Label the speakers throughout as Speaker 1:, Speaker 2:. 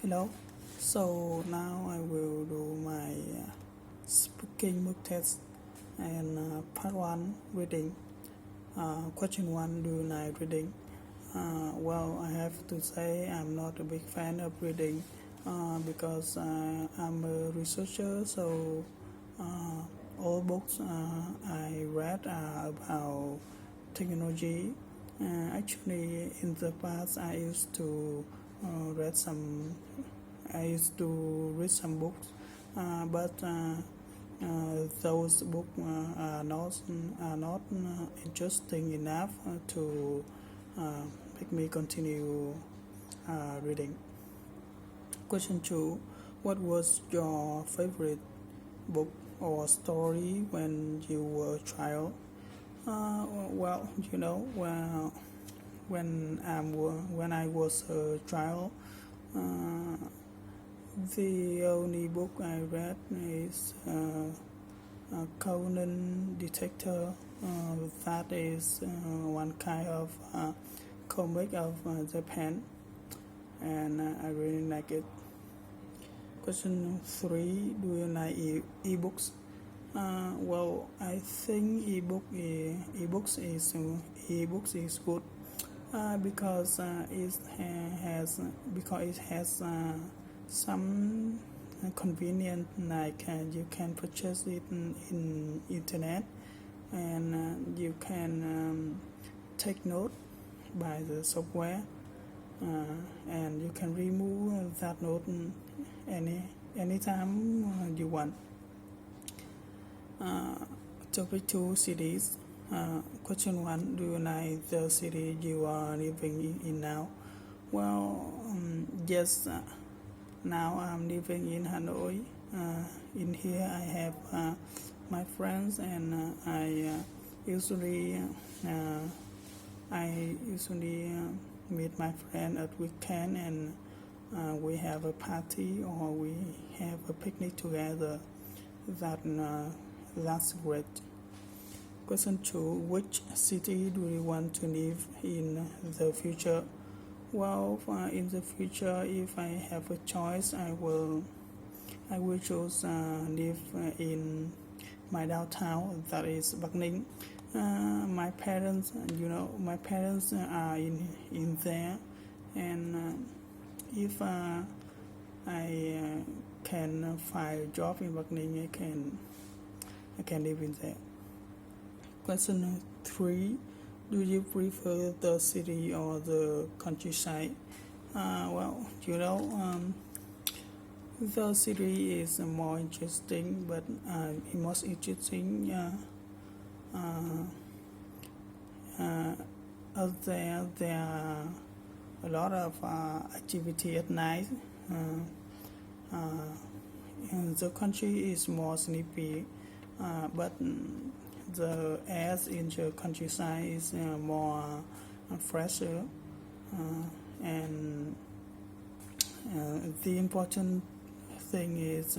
Speaker 1: Hello. So now I will do my speaking mock test and part 1 reading. Question 1, do you like reading? Well, I have to say I'm not a big fan of reading because I'm a researcher, so all books I read are about technology. Actually, in the past, I used to read some books, but those books are not interesting enough to make me continue reading. Question 2: what was your favorite book or story when you were a child? Well, when I was a child, the only book I read is Conan Detector. That is one kind of comic of Japan, and I really like it. Question 3: do you like ebooks? Well, I think ebooks is good because it has some convenient, like you can purchase it in internet, and you can take note by the software, and you can remove that note anytime you want. Topic 2: cities. Question 1: do you like the city you are living in now? Well, yes. Now I'm living in Hanoi. In here I have my friends, and I usually meet my friend at weekend, and we have a party or we have a picnic together. That's great. Question 2: which city do you want to live in the future? Well, in the future, if I have a choice, I will choose live in my downtown, that is Bắc Ninh. My parents are in there, and if I can find a job in Bắc Ninh, I can live in there. Question 3: do you prefer the city or the countryside? Well, the city is more interesting, but most interesting out there are a lot of activity at night. And the country is more sleepy, but the air in the countryside is more fresher, and the important thing is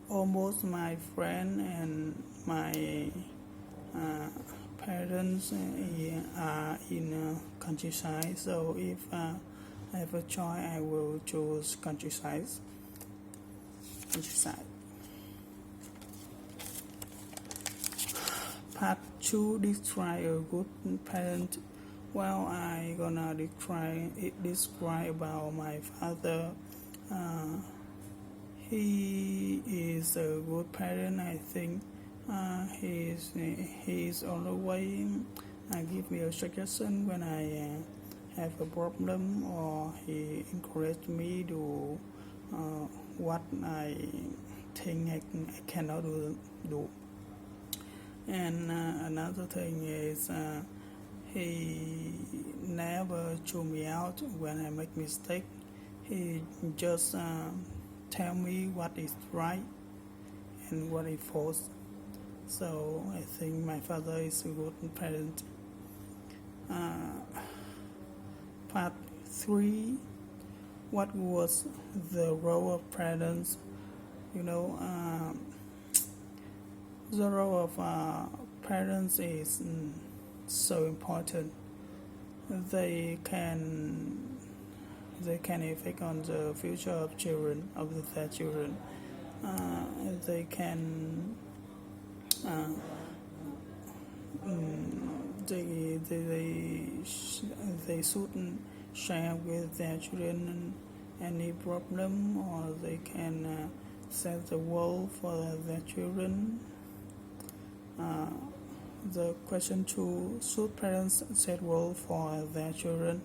Speaker 1: almost my friend and my parents are in countryside, so if I have a choice, I will choose countryside. Part 2: describe a good parent. Well, I gonna describe about my father. He is a good parent, I think. He is always give me a suggestion when I have a problem, or he encouraged me to what I think I cannot do. And another thing is he never chew me out when I make mistake. He just tell me what is right and what is false. So I think my father is a good parent. Part 3: what was the role of parents? The role of parents is so important. They can they can affect on the future of children, of their children. They can they shouldn't share with their children any problem, or they can set the goal for their children. The question 2: should parents set goal for their children?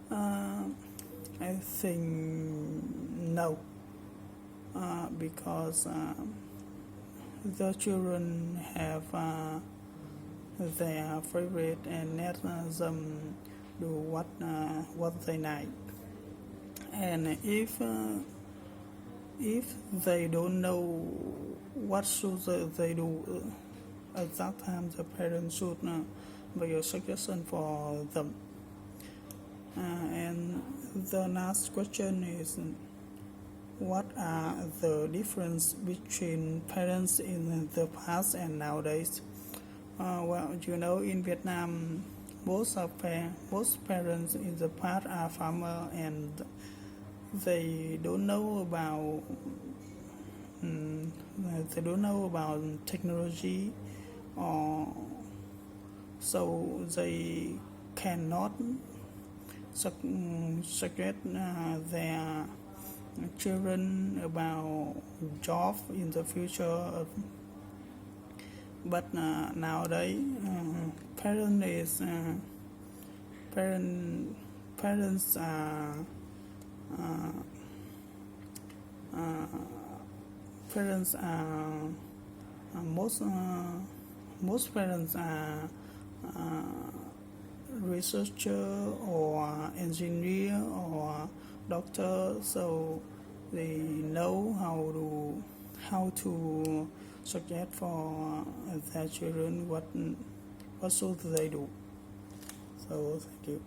Speaker 1: I think no, because the children have their favorite and let them do what they like. And if they don't know what should they do, at that time the parents should make a suggestion for them. And the last question is, what are the difference between parents in the past and nowadays? Well, in Vietnam, most parents in the past are farmers, and they don't know about technology, or so they cannot suggest their children about job in the future. But nowadays, parents are most parents are researcher or engineer or doctor, so they know how to suggest for their children what should they do. So thank you.